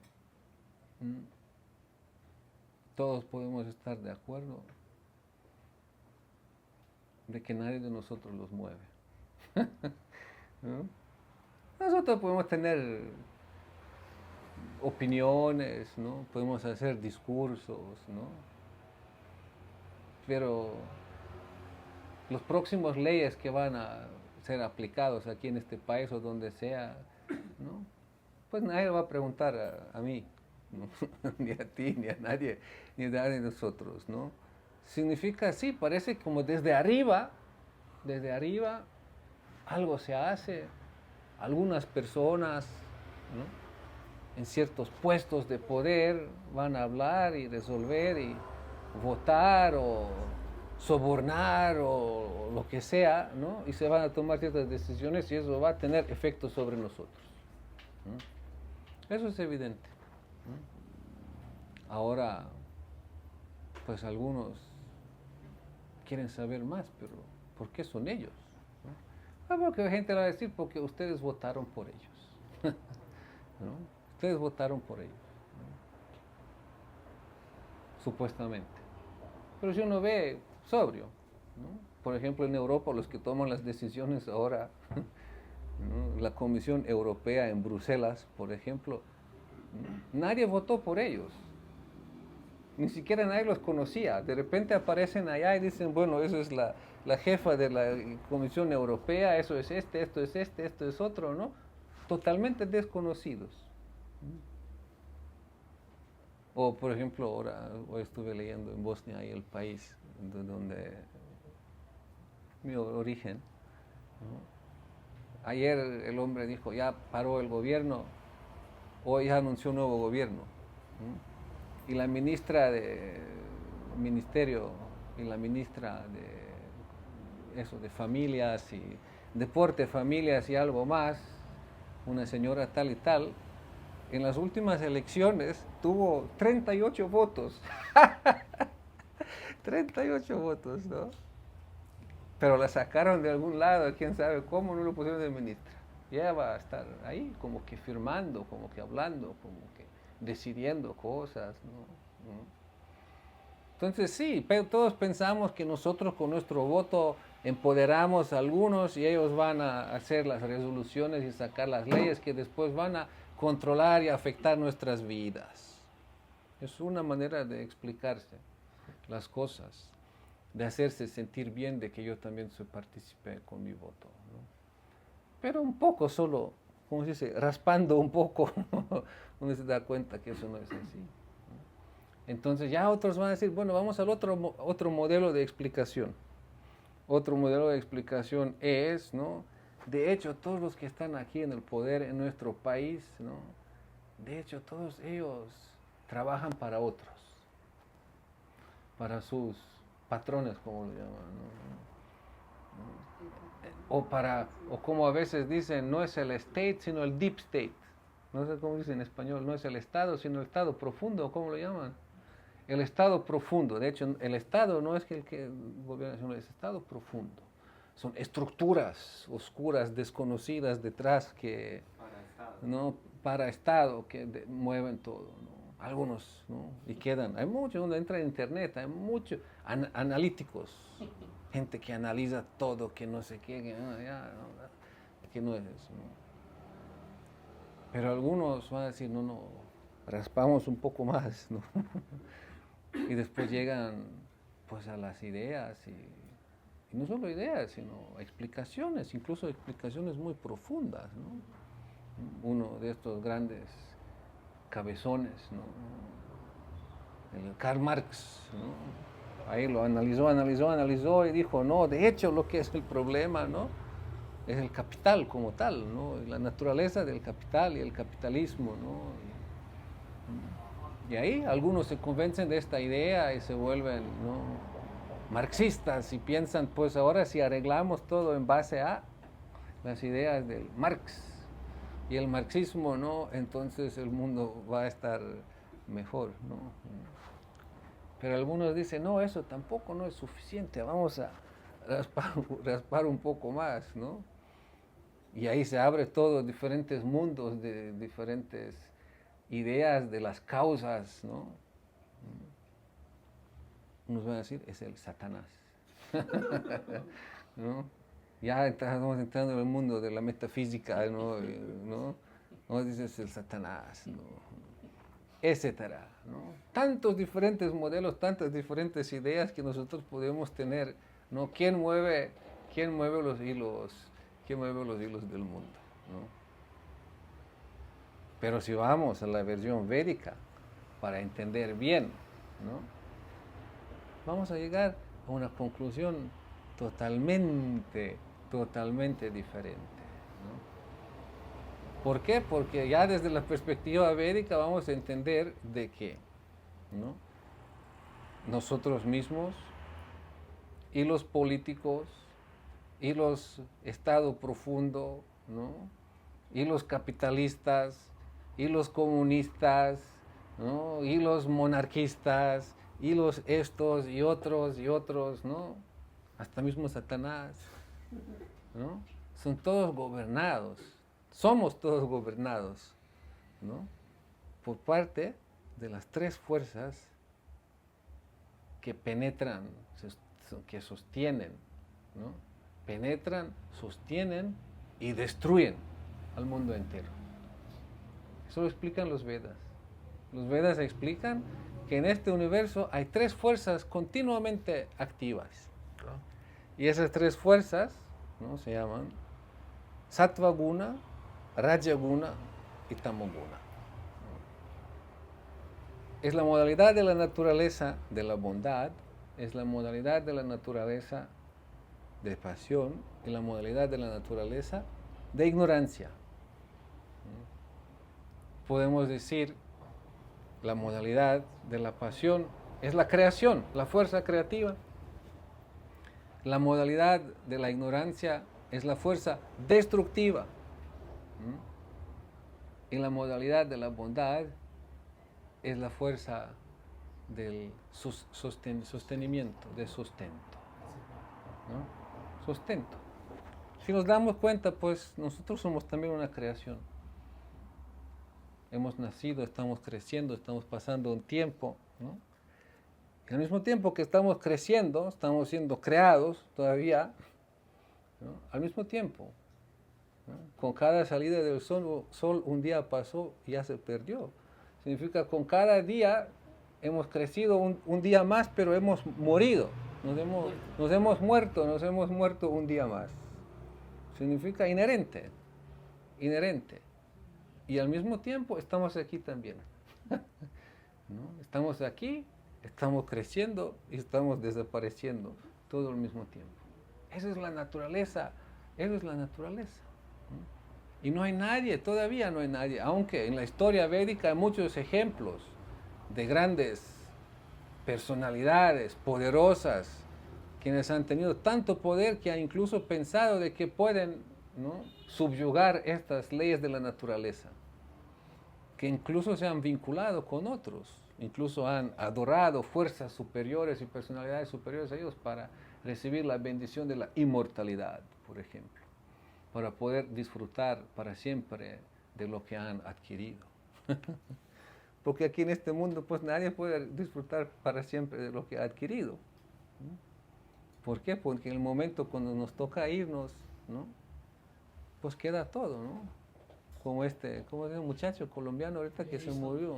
todos podemos estar de acuerdo de que nadie de nosotros los mueve, ¿no? Nosotros podemos tener opiniones, ¿no? Podemos hacer discursos, ¿no? Pero los próximos leyes que van a ser aplicados aquí en este país o donde sea, ¿no? Pues nadie va a preguntar a mí, ¿no? Ni a ti, ni a nadie, ni a nadie de nosotros, ¿no? Significa, sí, parece como desde arriba algo se hace, algunas personas, ¿no? En ciertos puestos de poder van a hablar y resolver y votar o sobornar o lo que sea, ¿no? Y se van a tomar ciertas decisiones y eso va a tener efectos sobre nosotros, ¿no? Eso es evidente, ¿no? Ahora, pues algunos quieren saber más, pero ¿por qué son ellos? ¿No? Porque la gente va a decir, porque ustedes votaron por ellos, ¿no? Ustedes votaron por ellos, ¿no? Supuestamente. Pero si uno ve sobrio, ¿no? Por ejemplo, en Europa los que toman las decisiones ahora, ¿no? La Comisión Europea en Bruselas, por ejemplo, ¿no? Nadie votó por ellos. Ni siquiera nadie los conocía. De repente aparecen allá y dicen, bueno, eso es la jefa de la Comisión Europea, eso es esto es otro, ¿no? Totalmente desconocidos. O, por ejemplo, ahora hoy estuve leyendo en Bosnia y el país de donde mi origen, ¿no? Ayer el hombre dijo, ya paró el gobierno, hoy ya anunció un nuevo gobierno, ¿no? Y la ministra de Ministerio y la ministra de eso, de familias y deporte, familias y algo más, una señora tal y tal, en las últimas elecciones tuvo 38 votos. 38 votos, ¿no? Pero la sacaron de algún lado, quién sabe cómo, no lo pusieron de ministra. Ya va a estar ahí como que firmando, como que hablando, como que decidiendo cosas, ¿no? Entonces sí, pero todos pensamos que nosotros con nuestro voto empoderamos a algunos y ellos van a hacer las resoluciones y sacar las leyes que después van a controlar y afectar nuestras vidas. Es una manera de explicarse las cosas, de hacerse sentir bien de que yo también soy partícipe con mi voto, ¿no? Pero un poco solo, como se dice, raspando un poco, uno se da cuenta que eso no es así. Entonces ya otros van a decir, bueno, vamos al otro modelo de explicación. Otro modelo de explicación es, ¿no? De hecho, todos los que están aquí en el poder en nuestro país, ¿no? De hecho, todos ellos trabajan para otros, para sus patrones, como lo llaman, ¿no? O como a veces dicen, no es el state, sino el deep state. No sé cómo dicen en español, no es el Estado, sino el Estado profundo, ¿cómo lo llaman? El Estado profundo. De hecho, el Estado no es que el que gobierna, sino el Estado profundo. Son estructuras oscuras, desconocidas detrás que, ¿no? Para Estado, que mueven todo, ¿no? Algunos, ¿no? Y quedan. Hay muchos, uno entra en internet, hay muchos analíticos, gente que analiza todo, que no sé qué, que no es eso, ¿no? Pero algunos van a decir, no, raspamos un poco más, ¿no? Y después llegan pues a las ideas y no solo ideas, sino explicaciones, incluso explicaciones muy profundas, ¿no? Uno de estos grandes cabezones, ¿no? El Karl Marx, ¿no? Ahí lo analizó y dijo, no, de hecho lo que es el problema, ¿no? Es el capital como tal, ¿no? La naturaleza del capital y el capitalismo, ¿no? Y ahí algunos se convencen de esta idea y se vuelven, ¿no? Marxistas y piensan, pues ahora si arreglamos todo en base a, las ideas del Marx y el marxismo, ¿no? Entonces el mundo va a estar mejor, ¿no? Pero algunos dicen, no, eso tampoco no es suficiente, vamos a raspar un poco más, ¿no? Y ahí se abre todo, diferentes mundos de diferentes ideas de las causas, ¿no? Unos van a decir, es el Satanás, ¿no? Ya estamos entrando en el mundo de la metafísica, ¿no? No dices el Satanás, ¿no? Etcétera, ¿no? Tantos diferentes modelos, tantas diferentes ideas que nosotros podemos tener, ¿no? ¿Quién mueve los hilos? ¿Quién mueve los hilos del mundo? ¿No? Pero si vamos a la versión védica para entender bien, ¿no? Vamos a llegar a una conclusión totalmente diferente, ¿no? ¿Por qué? Porque ya desde la perspectiva védica vamos a entender de que, ¿no? Nosotros mismos y los políticos y los Estado profundo, ¿no? Y los capitalistas y los comunistas, ¿no? Y los monarquistas y los estos y otros, ¿no? Hasta mismo Satanás, ¿no? Son todos gobernados, somos todos gobernados, ¿no? Por parte de las tres fuerzas que penetran, que sostienen, ¿no? Penetran, sostienen y destruyen al mundo entero. Eso lo explican los Vedas. Los Vedas explican que en este universo hay tres fuerzas continuamente activas. Y esas tres fuerzas, ¿no? Se llaman Sattva Guna, Raja Guna y Tamo Guna. Es la modalidad de la naturaleza de la bondad, es la modalidad de la naturaleza de pasión y la modalidad de la naturaleza de ignorancia. Podemos decir, la modalidad de la pasión es la creación, la fuerza creativa. La modalidad de la ignorancia es la fuerza destructiva. Y la modalidad de la bondad es la fuerza del sostenimiento, de sustento, ¿no? Sustento. Si nos damos cuenta, pues nosotros somos también una creación. Hemos nacido, estamos creciendo, estamos pasando un tiempo, ¿no? Y al mismo tiempo que estamos creciendo, estamos siendo creados todavía, ¿no? Al mismo tiempo, ¿no? Con cada salida del sol un día pasó y ya se perdió. Significa con cada día hemos crecido un día más, pero hemos morido, nos hemos muerto un día más. Significa inherente. Y al mismo tiempo estamos aquí también, ¿no? Estamos aquí, estamos creciendo y estamos desapareciendo todo al mismo tiempo. Esa es la naturaleza, ¿no? Y no hay nadie, todavía no hay nadie, aunque en la historia védica hay muchos ejemplos de grandes personalidades poderosas, quienes han tenido tanto poder que han incluso pensado de que pueden, ¿no?, subyugar estas leyes de la naturaleza, que incluso se han vinculado con otros, incluso han adorado fuerzas superiores y personalidades superiores a ellos para recibir la bendición de la inmortalidad, por ejemplo, para poder disfrutar para siempre de lo que han adquirido. Porque aquí en este mundo pues nadie puede disfrutar para siempre de lo que ha adquirido. ¿Por qué? Porque en el momento cuando nos toca irnos, ¿no?, pues queda todo, ¿no? Como ¿cómo es el muchacho colombiano ahorita que se murió?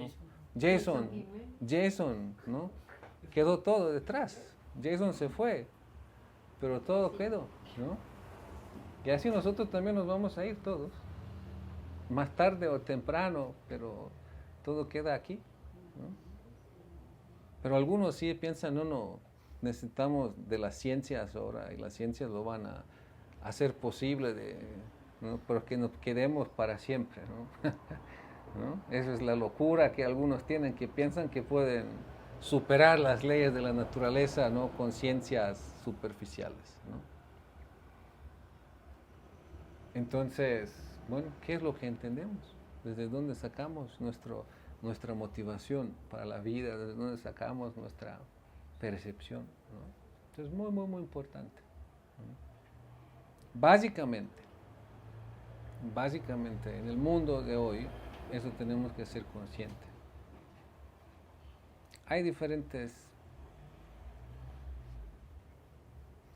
Jason, ¿no? Quedó todo detrás. Jason se fue, pero todo quedó, ¿no? Y así nosotros también nos vamos a ir todos, más tarde o temprano, pero todo queda aquí, ¿no? Pero algunos sí piensan, no, necesitamos de las ciencias ahora, y las ciencias lo van a hacer posible, ¿no?, pero que nos quedemos para siempre, ¿no? ¿No? Esa es la locura que algunos tienen, que piensan que pueden superar las leyes de la naturaleza, ¿no?, con ciencias superficiales, ¿no? Entonces, bueno, ¿qué es lo que entendemos? ¿Desde dónde sacamos nuestra motivación para la vida? ¿Desde dónde sacamos nuestra percepción? ¿No? Entonces, muy, muy, muy importante. ¿No? Básicamente, en el mundo de hoy, eso tenemos que ser conscientes. Hay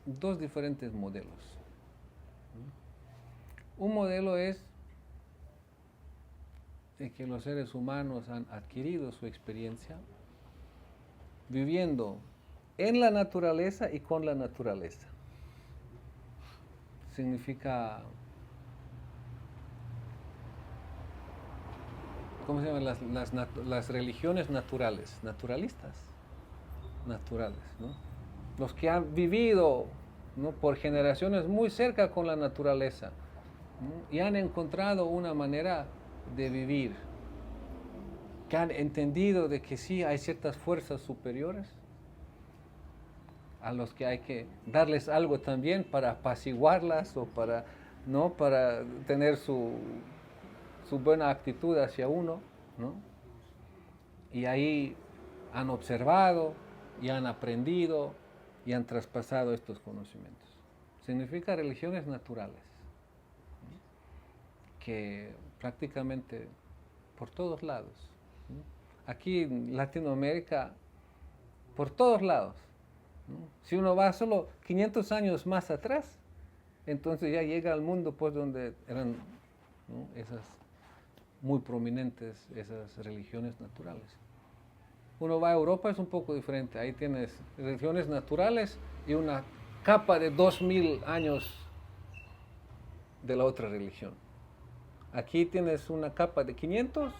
dos diferentes modelos. Un modelo es de que los seres humanos han adquirido su experiencia viviendo en la naturaleza y con la naturaleza. Significa, ¿cómo se llaman? Las religiones naturalistas, naturales, ¿no? Los que han vivido, ¿no?, por generaciones muy cerca con la naturaleza, ¿no?, y han encontrado una manera de vivir, que han entendido de que sí hay ciertas fuerzas superiores a los que hay que darles algo también para apaciguarlas o para, ¿no?, para tener su buena actitud hacia uno, ¿no? Y ahí han observado y han aprendido y han traspasado estos conocimientos. Significa religiones naturales, ¿no?, que prácticamente por todos lados, ¿no? Aquí en Latinoamérica, por todos lados, ¿no? Si uno va solo 500 años más atrás, entonces ya llega al mundo pues donde eran, ¿no?, esas muy prominentes, esas religiones naturales. Uno va a Europa, es un poco diferente. Ahí tienes religiones naturales y una capa de 2000 años de la otra religión. Aquí tienes una capa de 500,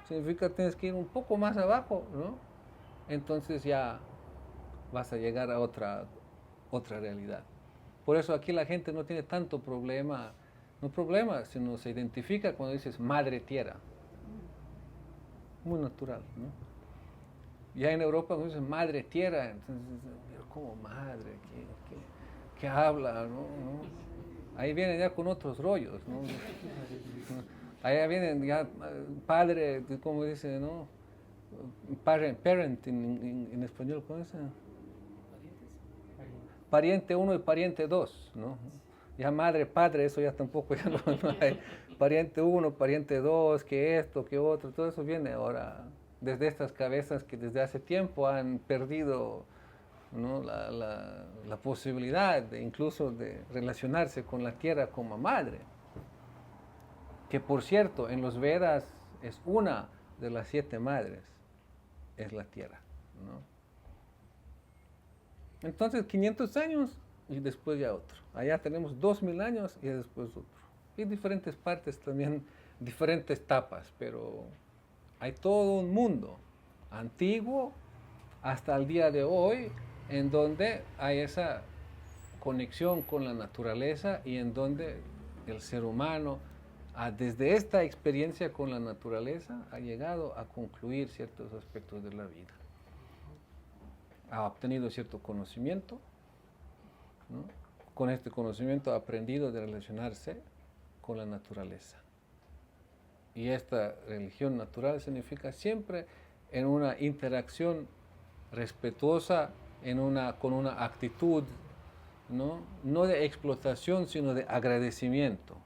significa que tienes que ir un poco más abajo, ¿no? Entonces ya vas a llegar a otra realidad. Por eso aquí la gente no tiene tanto problema, no problema, sino se identifica cuando dices madre tierra. Muy natural, ¿no? Ya en Europa cuando dices madre tierra, entonces, pero ¿cómo madre? ¿Qué habla? ¿No? Ahí vienen ya con otros rollos, ¿no? Allá vienen ya padre, como dice, ¿no? Parent en español, ¿cómo es? Pariente 1 y pariente 2, ¿no? Ya madre, padre, eso ya tampoco ya no hay. Pariente 1, pariente 2, que esto, que otro, todo eso viene ahora desde estas cabezas que desde hace tiempo han perdido, ¿no?, la posibilidad incluso de relacionarse con la tierra como madre. Que por cierto, en los Vedas es una de las 7 madres, es la tierra, ¿no? Entonces 500 años y después ya otro. Allá tenemos 2000 años y después otro. Y diferentes partes también, diferentes etapas, pero hay todo un mundo antiguo hasta el día de hoy en donde hay esa conexión con la naturaleza y en donde el ser humano, desde esta experiencia con la naturaleza, ha llegado a concluir ciertos aspectos de la vida. Ha obtenido cierto conocimiento, ¿no? Con este conocimiento ha aprendido de relacionarse con la naturaleza. Y esta religión natural significa siempre en una interacción respetuosa, con una actitud, no de explotación, sino de agradecimiento,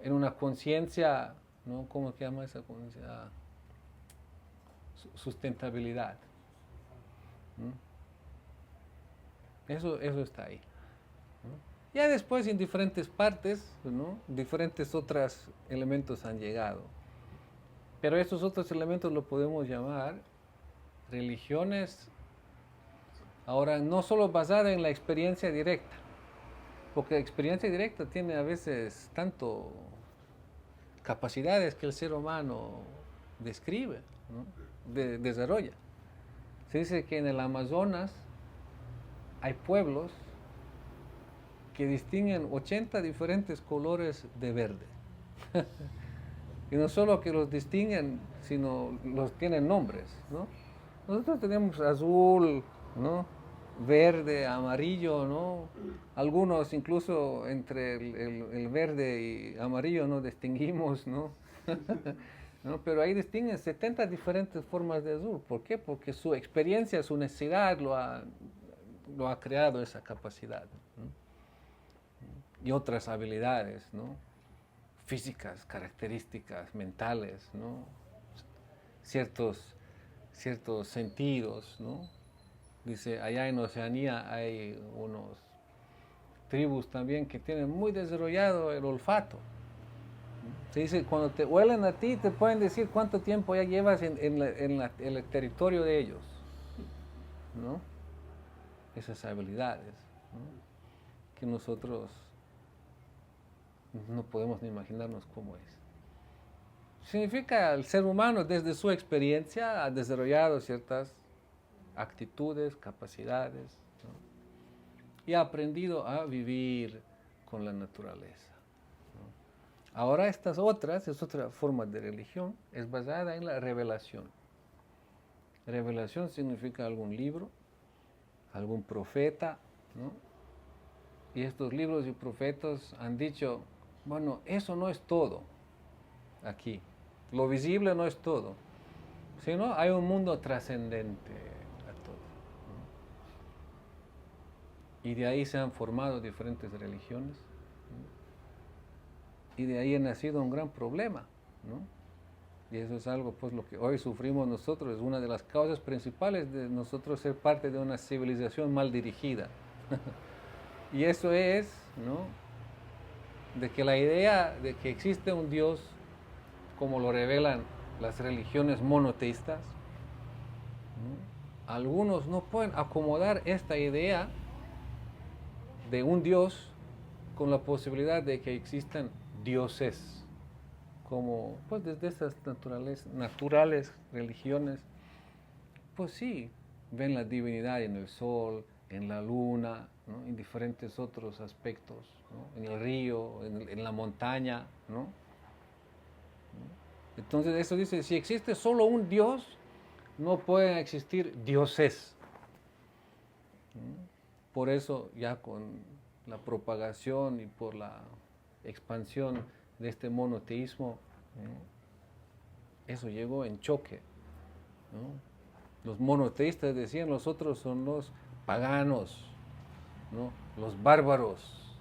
en una conciencia, ¿no?, ¿cómo se llama esa conciencia? Sustentabilidad. Eso está ahí, ¿no? Ya después en diferentes partes, ¿no?, diferentes otros elementos han llegado. Pero estos otros elementos lo podemos llamar religiones, ahora no solo basada en la experiencia directa, porque la experiencia directa tiene a veces tanto capacidades que el ser humano describe, ¿no?, desarrolla. Se dice que en el Amazonas hay pueblos que distinguen 80 diferentes colores de verde. Y no solo que los distinguen, sino los tienen nombres, ¿no? Nosotros tenemos azul, ¿no?, verde, amarillo, ¿no? Algunos incluso entre el verde y amarillo no distinguimos, ¿no? ¿No? Pero ahí distinguen 70 diferentes formas de azul. ¿Por qué? Porque su experiencia, su necesidad lo ha creado esa capacidad, ¿no? Y otras habilidades, ¿no? Físicas, características mentales, ¿no? Ciertos sentidos, ¿no? Dice, allá en Oceanía hay unos tribus también que tienen muy desarrollado el olfato. Se dice, cuando te huelen a ti, te pueden decir cuánto tiempo ya llevas en el territorio de ellos, ¿no? Esas habilidades, ¿no? Que nosotros no podemos ni imaginarnos cómo es. Significa el ser humano desde su experiencia ha desarrollado ciertas actitudes, capacidades, ¿no? Y ha aprendido a vivir con la naturaleza. Ahora estas otras, es otra forma de religión, es basada en la revelación. Revelación significa algún libro, algún profeta, ¿no? Y estos libros y profetas han dicho, bueno, eso no es todo aquí. Lo visible no es todo, sino hay un mundo trascendente a todo, ¿no? Y de ahí se han formado diferentes religiones, ¿no? Y de ahí ha nacido un gran problema, ¿no? Y eso es algo, pues, lo que hoy sufrimos nosotros, es una de las causas principales de nosotros ser parte de una civilización mal dirigida. Y eso es, ¿no? De que la idea de que existe un Dios, como lo revelan las religiones monoteístas, ¿no? Algunos no pueden acomodar esta idea de un Dios con la posibilidad de que existan dioses, como pues desde esas naturales religiones, pues sí, ven la divinidad en el sol, en la luna, ¿no? En diferentes otros aspectos, ¿no? En el río, en la montaña, ¿no? Entonces eso dice, si existe solo un Dios, no pueden existir dioses, ¿no? Por eso ya con la propagación y por la expansión de este monoteísmo, ¿no? Eso llegó en choque, ¿no? Los monoteístas decían, los otros son los paganos, ¿no? Los bárbaros,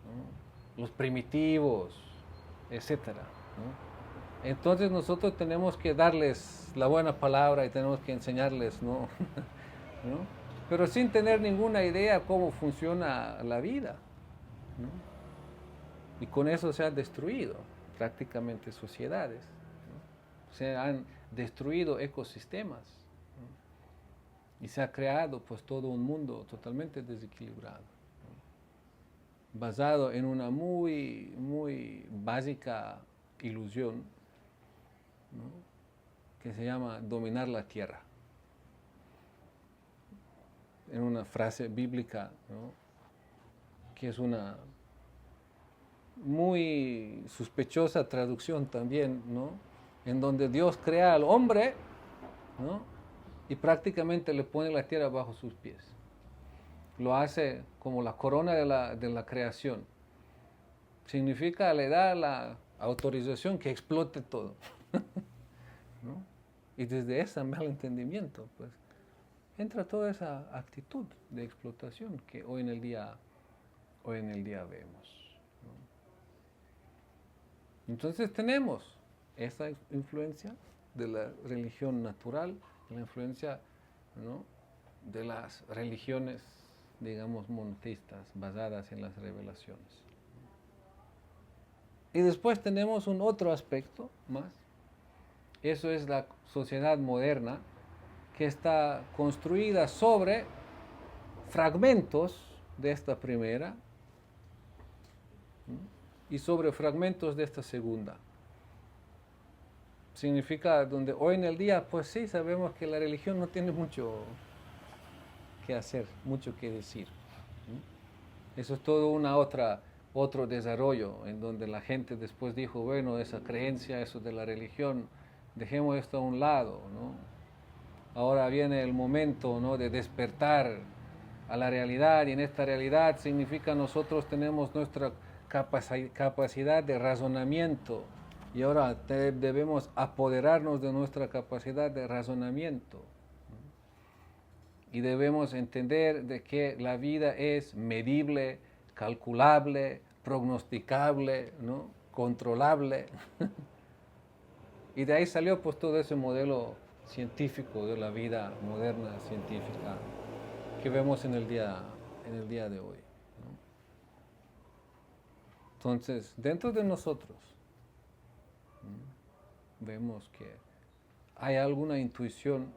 ¿no? Los primitivos, etcétera, ¿no? Entonces nosotros tenemos que darles la buena palabra y tenemos que enseñarles, ¿no? ¿No? Pero sin tener ninguna idea cómo funciona la vida, ¿no? Y con eso se han destruido prácticamente sociedades, ¿no? Se han destruido ecosistemas, ¿no? Y se ha creado pues todo un mundo totalmente desequilibrado, ¿no? Basado en una muy básica ilusión, ¿no? Que se llama dominar la tierra. En una frase bíblica, ¿no? Que es una muy sospechosa traducción también, ¿no? En donde Dios crea al hombre, ¿no? Y prácticamente le pone la tierra bajo sus pies. Lo hace como la corona de la creación. Significa, le da la autorización que explote todo, ¿no? Y desde ese mal entendimiento, pues, entra toda esa actitud de explotación que hoy en el día vemos, ¿no? Entonces tenemos esa influencia de la religión natural, la influencia, ¿no? De las religiones, digamos, monoteístas, basadas en las revelaciones. Y después tenemos un otro aspecto más, eso es la sociedad moderna, que está construida sobre fragmentos de esta primera, ¿no? Y sobre fragmentos de esta segunda. Significa donde hoy en el día, pues sí, sabemos que la religión no tiene mucho que hacer, mucho que decir, ¿no? Eso es todo otro desarrollo, en donde la gente después dijo, bueno, esa creencia, eso de la religión, dejemos esto a un lado, ¿no? Ahora viene el momento, ¿no? De despertar a la realidad, y en esta realidad significa nosotros tenemos nuestra capacidad de razonamiento, y ahora debemos apoderarnos de nuestra capacidad de razonamiento. Y debemos entender de que la vida es medible, calculable, prognosticable, ¿no? Controlable. Y de ahí salió pues todo ese modelo científico de la vida moderna, científica, que vemos en el día de hoy, ¿no? Entonces, dentro de nosotros, ¿no?, vemos que hay alguna intuición,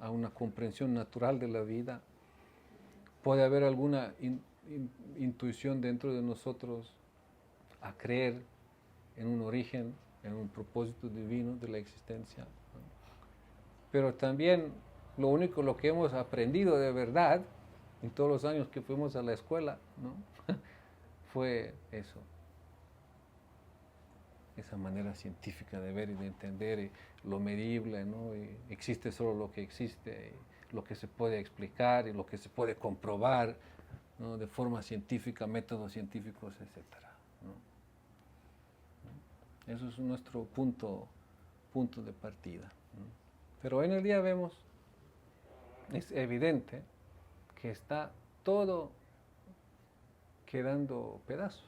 a una comprensión natural de la vida. Puede haber alguna intuición dentro de nosotros a creer en un origen, en un propósito divino de la existencia, ¿no? Pero también lo que hemos aprendido de verdad en todos los años que fuimos a la escuela, ¿no?, fue eso, esa manera científica de ver y de entender lo medible, ¿no? Y existe solo lo que existe, lo que se puede explicar y lo que se puede comprobar, ¿no?, de forma científica, métodos científicos, etc., ¿no? Eso es nuestro punto de partida, ¿no? Pero hoy en el día vemos, es evidente que está todo quedando pedazos.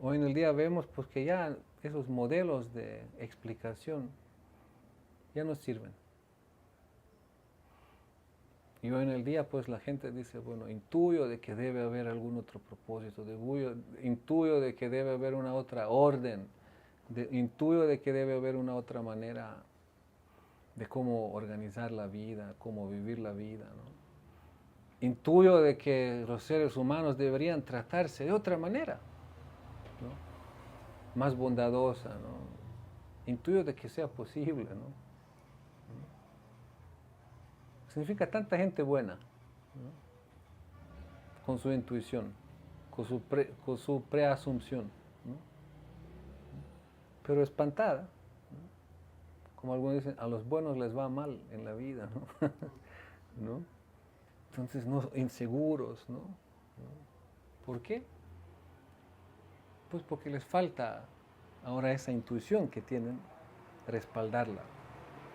Hoy en el día vemos pues que ya esos modelos de explicación ya no sirven. Y hoy en el día pues la gente dice, bueno, intuyo de que debe haber algún otro propósito, intuyo de que debe haber una otra orden, intuyo de que debe haber una otra manera de cómo organizar la vida, cómo vivir la vida, ¿no? Intuyo de que los seres humanos deberían tratarse de otra manera, ¿no?, más bondadosa, ¿no? Intuyo de que sea posible, ¿no? Significa tanta gente buena, ¿no?, con su intuición, con su preasunción, ¿no?, pero espantada, ¿no? Como algunos dicen, a los buenos les va mal en la vida, ¿no? ¿No? Entonces, no, inseguros, ¿no? ¿Por qué? Pues porque les falta ahora esa intuición que tienen, respaldarla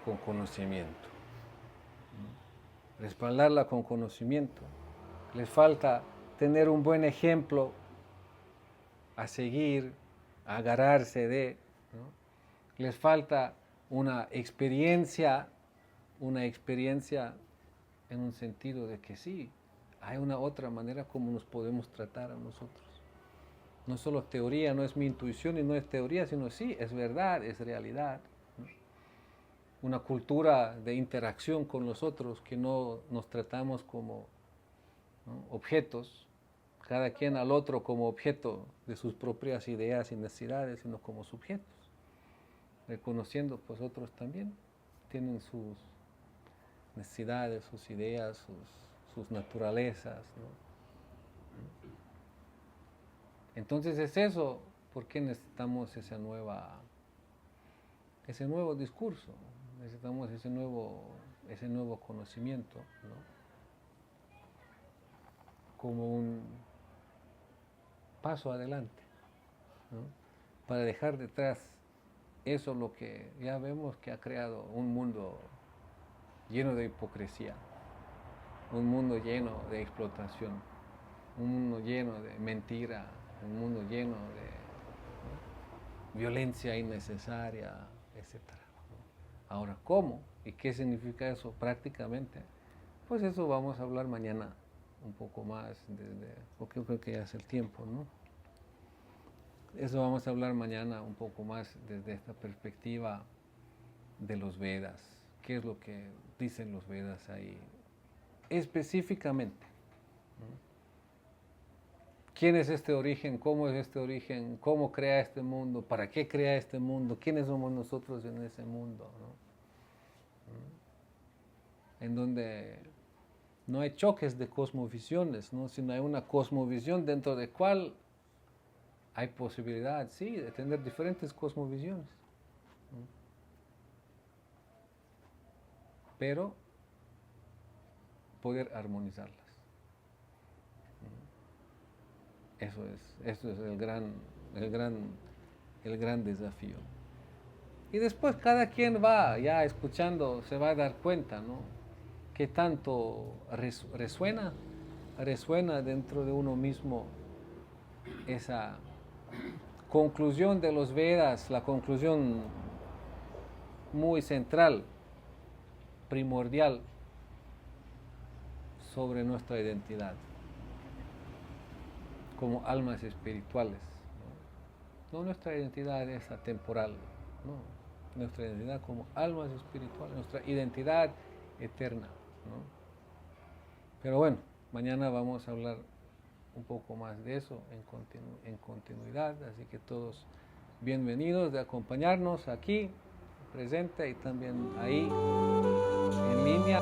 con conocimiento. Respaldarla con conocimiento. Les falta tener un buen ejemplo a seguir, a agarrarse de, ¿no? Les falta una experiencia en un sentido de que sí, hay una otra manera como nos podemos tratar a nosotros. No solo teoría, no es mi intuición y no es teoría, sino sí, es verdad, es realidad, ¿no? Una cultura de interacción con los otros, que no nos tratamos como, ¿no?, objetos, cada quien al otro como objeto de sus propias ideas y necesidades, sino como sujetos, reconociendo pues otros también tienen sus necesidades, sus ideas, sus naturalezas, ¿no? Entonces es eso, ¿por qué necesitamos ese nuevo discurso? Necesitamos ese nuevo conocimiento, ¿no?, como un paso adelante, ¿no?, para dejar detrás eso, lo que ya vemos que ha creado un mundo lleno de hipocresía, un mundo lleno de explotación, un mundo lleno de mentira, un mundo lleno de, ¿no?, violencia innecesaria, etc., ¿no? Ahora, ¿cómo? ¿Y qué significa eso prácticamente? Pues eso vamos a hablar mañana un poco más, porque yo creo que ya es el tiempo, ¿no? Eso vamos a hablar mañana un poco más desde esta perspectiva de los Vedas. ¿Qué es lo que dicen los Vedas ahí específicamente, ¿no? ¿Quién es este origen? ¿Cómo es este origen? ¿Cómo crea este mundo? ¿Para qué crea este mundo? ¿Quiénes somos nosotros en ese mundo, ¿no? En donde no hay choques de cosmovisiones, ¿no?, sino hay una cosmovisión dentro de cual hay posibilidad, sí, de tener diferentes cosmovisiones, ¿no? Pero poder armonizarlas. Eso es el gran desafío. Y después cada quien va ya escuchando, se va a dar cuenta, ¿no? Qué tanto resuena dentro de uno mismo esa conclusión de los Vedas, la conclusión muy central, primordial sobre nuestra identidad como almas espirituales. No nuestra identidad esa temporal, no, nuestra identidad como almas espirituales, nuestra identidad eterna, ¿no? Pero bueno, mañana vamos a hablar un poco más de eso en continuidad, así que todos bienvenidos de acompañarnos aquí presente y también ahí en línea.